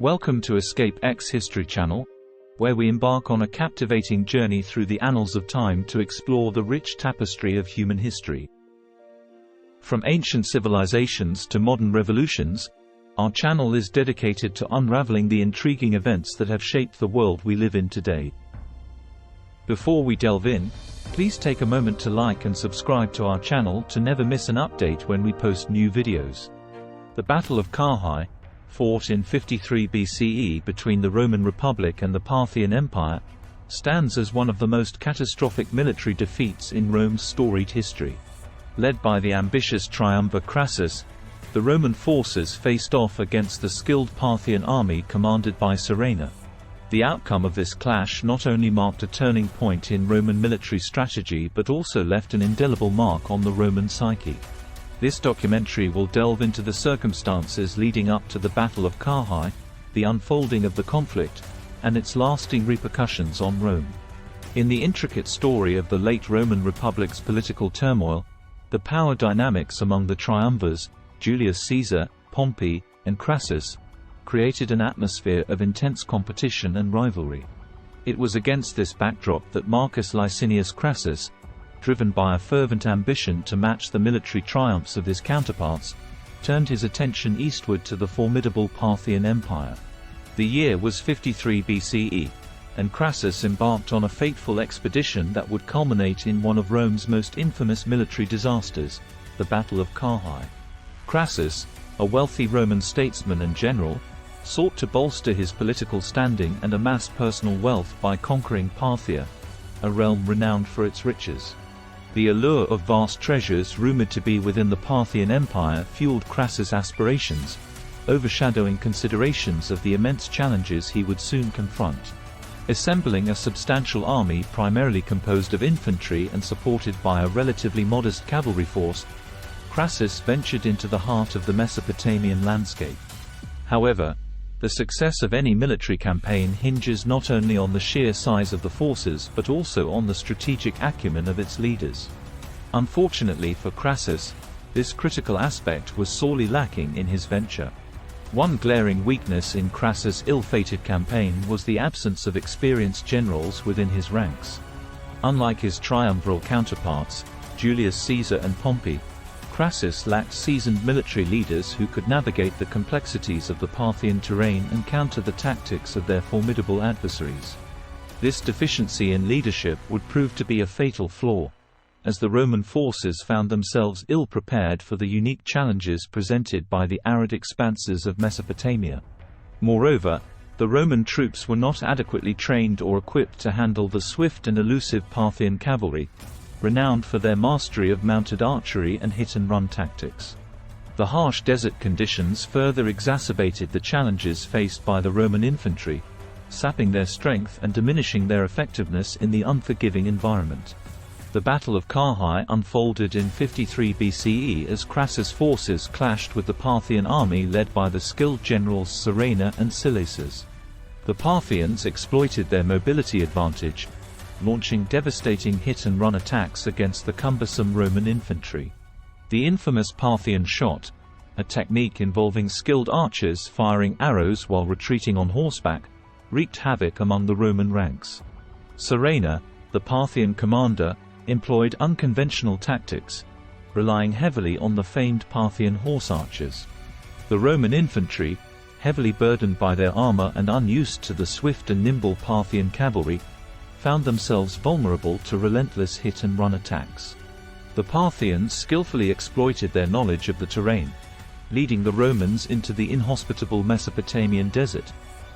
Welcome to Escape.X History Channel, where we embark on a captivating journey through the annals of time to explore the rich tapestry of human history. From ancient civilizations to modern revolutions, our channel is dedicated to unraveling the intriguing events that have shaped the world we live in today. Before we delve in, please take a moment to like and subscribe to our channel to never miss an update when we post new videos. The Battle of Carrhae, fought in 53 BCE between the Roman Republic and the Parthian Empire, stands as one of the most catastrophic military defeats in Rome's storied history. Led by the ambitious triumvir Crassus, the Roman forces faced off against the skilled Parthian army commanded by Surena. The outcome of this clash not only marked a turning point in Roman military strategy but also left an indelible mark on the Roman psyche. This documentary will delve into the circumstances leading up to the Battle of Carrhae, the unfolding of the conflict, and its lasting repercussions on Rome. In the intricate story of the late Roman Republic's political turmoil, the power dynamics among the triumvirs, Julius Caesar, Pompey, and Crassus, created an atmosphere of intense competition and rivalry. It was against this backdrop that Marcus Licinius Crassus, driven by a fervent ambition to match the military triumphs of his counterparts, turned his attention eastward to the formidable Parthian Empire. The year was 53 BCE, and Crassus embarked on a fateful expedition that would culminate in one of Rome's most infamous military disasters, the Battle of Carrhae. Crassus, a wealthy Roman statesman and general, sought to bolster his political standing and amass personal wealth by conquering Parthia, a realm renowned for its riches. The allure of vast treasures rumored to be within the Parthian Empire fueled Crassus' aspirations, overshadowing considerations of the immense challenges he would soon confront. Assembling a substantial army primarily composed of infantry and supported by a relatively modest cavalry force, Crassus ventured into the heart of the Mesopotamian landscape. However, the success of any military campaign hinges not only on the sheer size of the forces but also on the strategic acumen of its leaders. Unfortunately for Crassus, this critical aspect was sorely lacking in his venture. One glaring weakness in Crassus' ill-fated campaign was the absence of experienced generals within his ranks. Unlike his triumviral counterparts, Julius Caesar and Pompey, Crassus lacked seasoned military leaders who could navigate the complexities of the Parthian terrain and counter the tactics of their formidable adversaries. This deficiency in leadership would prove to be a fatal flaw, as the Roman forces found themselves ill-prepared for the unique challenges presented by the arid expanses of Mesopotamia. Moreover, the Roman troops were not adequately trained or equipped to handle the swift and elusive Parthian cavalry, renowned for their mastery of mounted archery and hit-and-run tactics. The harsh desert conditions further exacerbated the challenges faced by the Roman infantry, sapping their strength and diminishing their effectiveness in the unforgiving environment. The Battle of Carrhae unfolded in 53 BCE as Crassus' forces clashed with the Parthian army led by the skilled generals Surena and Silesis. The Parthians exploited their mobility advantage, launching devastating hit-and-run attacks against the cumbersome Roman infantry. The infamous Parthian shot, a technique involving skilled archers firing arrows while retreating on horseback, wreaked havoc among the Roman ranks. Surena, the Parthian commander, employed unconventional tactics, relying heavily on the famed Parthian horse archers. The Roman infantry, heavily burdened by their armor and unused to the swift and nimble Parthian cavalry, found themselves vulnerable to relentless hit-and-run attacks. The Parthians skillfully exploited their knowledge of the terrain, leading the Romans into the inhospitable Mesopotamian desert,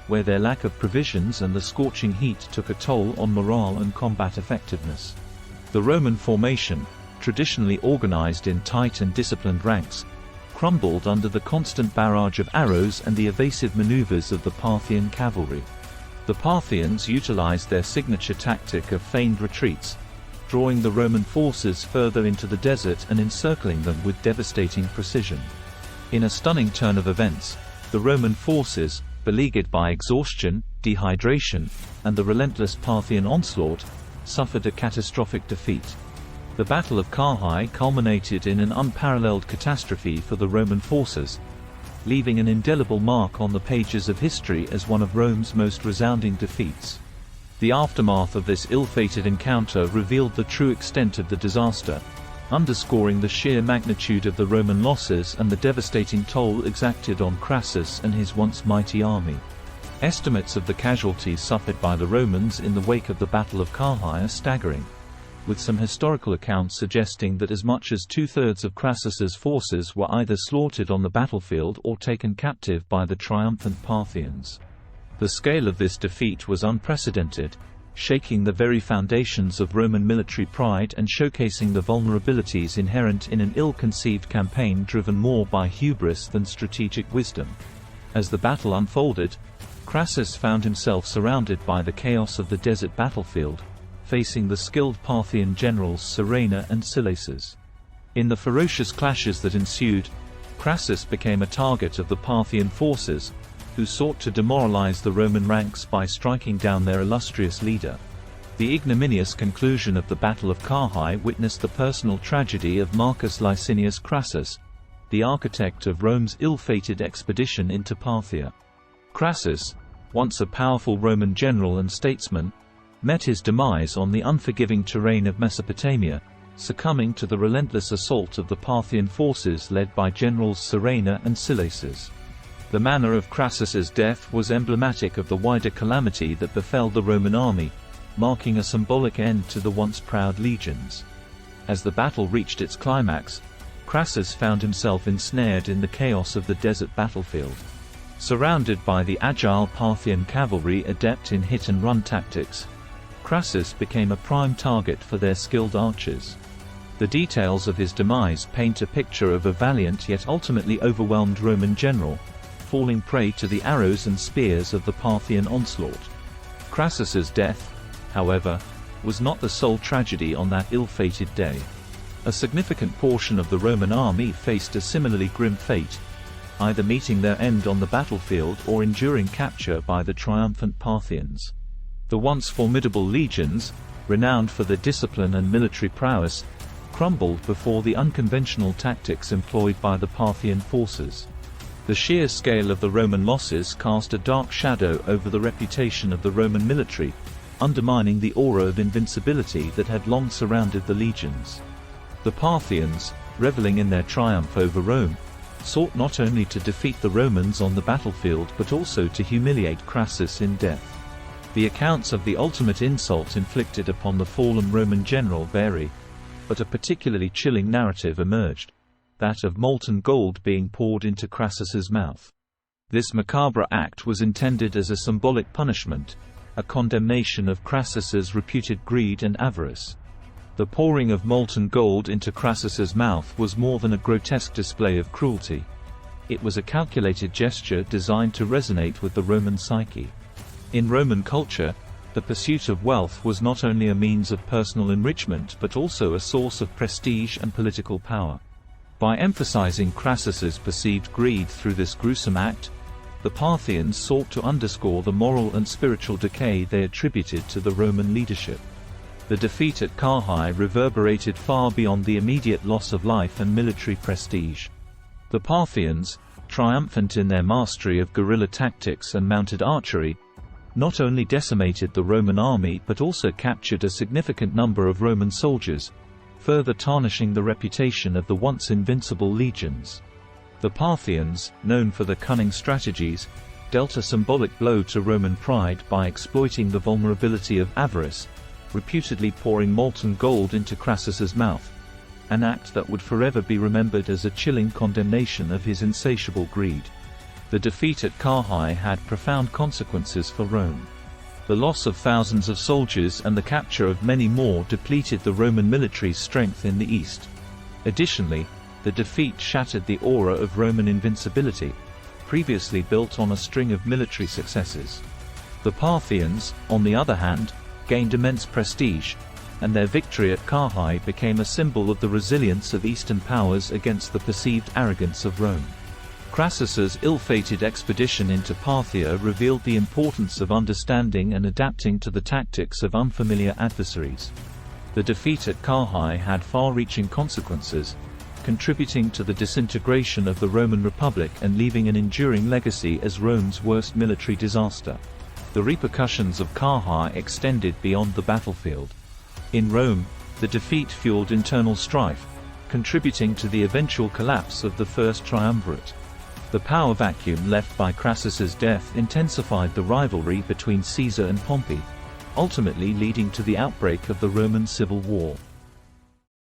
where their lack of provisions and the scorching heat took a toll on morale and combat effectiveness. The Roman formation, traditionally organized in tight and disciplined ranks, crumbled under the constant barrage of arrows and the evasive maneuvers of the Parthian cavalry. The Parthians utilized their signature tactic of feigned retreats, drawing the Roman forces further into the desert and encircling them with devastating precision. In a stunning turn of events, the Roman forces, beleaguered by exhaustion, dehydration, and the relentless Parthian onslaught, suffered a catastrophic defeat. The Battle of Carrhae culminated in an unparalleled catastrophe for the Roman forces, leaving an indelible mark on the pages of history as one of Rome's most resounding defeats. The aftermath of this ill-fated encounter revealed the true extent of the disaster, underscoring the sheer magnitude of the Roman losses and the devastating toll exacted on Crassus and his once mighty army. Estimates of the casualties suffered by the Romans in the wake of the Battle of Carrhae are staggering, with some historical accounts suggesting that as much as two-thirds of Crassus's forces were either slaughtered on the battlefield or taken captive by the triumphant Parthians. The scale of this defeat was unprecedented, shaking the very foundations of Roman military pride and showcasing the vulnerabilities inherent in an ill-conceived campaign driven more by hubris than strategic wisdom. As the battle unfolded, Crassus found himself surrounded by the chaos of the desert battlefield, facing the skilled Parthian generals Surena and Silaces. In the ferocious clashes that ensued, Crassus became a target of the Parthian forces, who sought to demoralize the Roman ranks by striking down their illustrious leader. The ignominious conclusion of the Battle of Carrhae witnessed the personal tragedy of Marcus Licinius Crassus, the architect of Rome's ill-fated expedition into Parthia. Crassus, once a powerful Roman general and statesman, met his demise on the unforgiving terrain of Mesopotamia, succumbing to the relentless assault of the Parthian forces led by generals Surena and Silaces. The manner of Crassus's death was emblematic of the wider calamity that befell the Roman army, marking a symbolic end to the once proud legions. As the battle reached its climax, Crassus found himself ensnared in the chaos of the desert battlefield. Surrounded by the agile Parthian cavalry adept in hit-and-run tactics, Crassus became a prime target for their skilled archers. The details of his demise paint a picture of a valiant yet ultimately overwhelmed Roman general, falling prey to the arrows and spears of the Parthian onslaught. Crassus's death, however, was not the sole tragedy on that ill-fated day. A significant portion of the Roman army faced a similarly grim fate, either meeting their end on the battlefield or enduring capture by the triumphant Parthians. The once formidable legions, renowned for their discipline and military prowess, crumbled before the unconventional tactics employed by the Parthian forces. The sheer scale of the Roman losses cast a dark shadow over the reputation of the Roman military, undermining the aura of invincibility that had long surrounded the legions. The Parthians, reveling in their triumph over Rome, sought not only to defeat the Romans on the battlefield but also to humiliate Crassus in death. The accounts of the ultimate insult inflicted upon the fallen Roman general vary, but a particularly chilling narrative emerged, that of molten gold being poured into Crassus's mouth. This macabre act was intended as a symbolic punishment, a condemnation of Crassus's reputed greed and avarice. The pouring of molten gold into Crassus's mouth was more than a grotesque display of cruelty. It was a calculated gesture designed to resonate with the Roman psyche. In Roman culture, the pursuit of wealth was not only a means of personal enrichment but also a source of prestige and political power. By emphasizing Crassus's perceived greed through this gruesome act, the Parthians sought to underscore the moral and spiritual decay they attributed to the Roman leadership. The defeat at Carrhae reverberated far beyond the immediate loss of life and military prestige. The Parthians, triumphant in their mastery of guerrilla tactics and mounted archery, not only decimated the Roman army but also captured a significant number of Roman soldiers, further tarnishing the reputation of the once invincible legions. The Parthians, known for their cunning strategies, dealt a symbolic blow to Roman pride by exploiting the vulnerability of avarice, reputedly pouring molten gold into Crassus's mouth, an act that would forever be remembered as a chilling condemnation of his insatiable greed. The defeat at Carrhae had profound consequences for Rome. The loss of thousands of soldiers and the capture of many more depleted the Roman military's strength in the east. Additionally, the defeat shattered the aura of Roman invincibility, previously built on a string of military successes. The Parthians, on the other hand, gained immense prestige, and their victory at Carrhae became a symbol of the resilience of Eastern powers against the perceived arrogance of Rome. Crassus's ill-fated expedition into Parthia revealed the importance of understanding and adapting to the tactics of unfamiliar adversaries. The defeat at Carrhae had far-reaching consequences, contributing to the disintegration of the Roman Republic and leaving an enduring legacy as Rome's worst military disaster. The repercussions of Carrhae extended beyond the battlefield. In Rome, the defeat fueled internal strife, contributing to the eventual collapse of the First Triumvirate. The power vacuum left by Crassus's death intensified the rivalry between Caesar and Pompey, ultimately leading to the outbreak of the Roman Civil War.